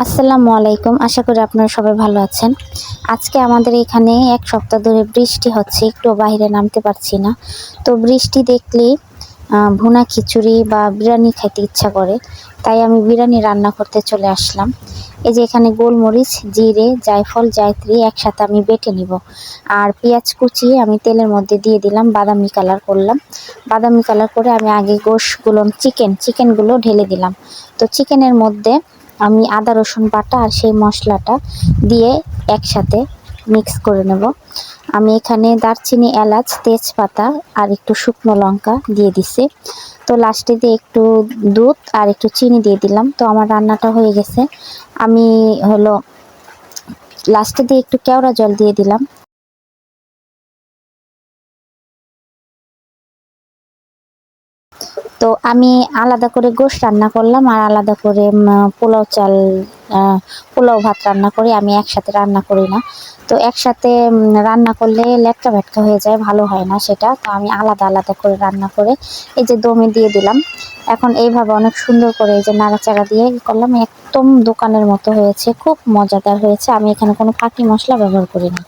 আসসালামু আলাইকুম। আশা করি আপনারা সবাই ভালো আছেন। আজকে আমাদের এখানে ১ সপ্তাহ ধরে বৃষ্টি হচ্ছে। একটুও বাহিরে নামতে পারছি না। তো বৃষ্টি দেখলেই ভুনা খিচুড়ি বা বিরিয়ানি খাইতে ইচ্ছা করে। তাই আমি বিরিয়ানি রান্না করতে চলে আসলাম। এই যে এখানে গোলমরিচ, জিরে, জায়ফল, জায়ত্রী একসাথে আমি বেটে নিব। আর পেঁয়াজ কুচিয়ে আমি তেলের মধ্যে দিয়ে দিলাম, বাদামি কালার করলাম। বাদামি কালার করে আমি আগে গোশগুলো চিকেনগুলো ঢেলে দিলাম। তো চিকেনের মধ্যে আমি আদা রসুন বাটা আর সেই মশলাটা দিয়ে একসাথে মিক্স করে নেব। আমি এখানে দারচিনি, এলাচ, তেজপাতা আর একটু শুকনো লঙ্কা দিয়ে দিছি। তো লাস্টে দিয়ে একটু দুধ আর একটু চিনি দিয়ে দিলাম। তো আমার রান্নাটা হয়ে গেছে। আমি হলো লাস্টে দিয়ে একটু কেওড়া জল দিয়ে দিলাম। তো আমি আলাদা করে গোশ রান্না করলাম আর আলাদা করে পোলাও ভাত রান্না করি। আমি একসাথে রান্না করি না। তো একসাথে রান্না করলে লেটকা ভেটকা হয়ে যায়, ভালো হয় না সেটা। তো আমি আলাদা আলাদা করে রান্না করে এই যে দমে দিয়ে দিলাম। এখন এইভাবে অনেক সুন্দর করে এই যে নাড়াচাড়া দিয়ে করলাম, একদম দোকানের মতো হয়েছে, খুব মজাদার হয়েছে। আমি এখানে কোনো ফাঁকি মশলা ব্যবহার করিনি।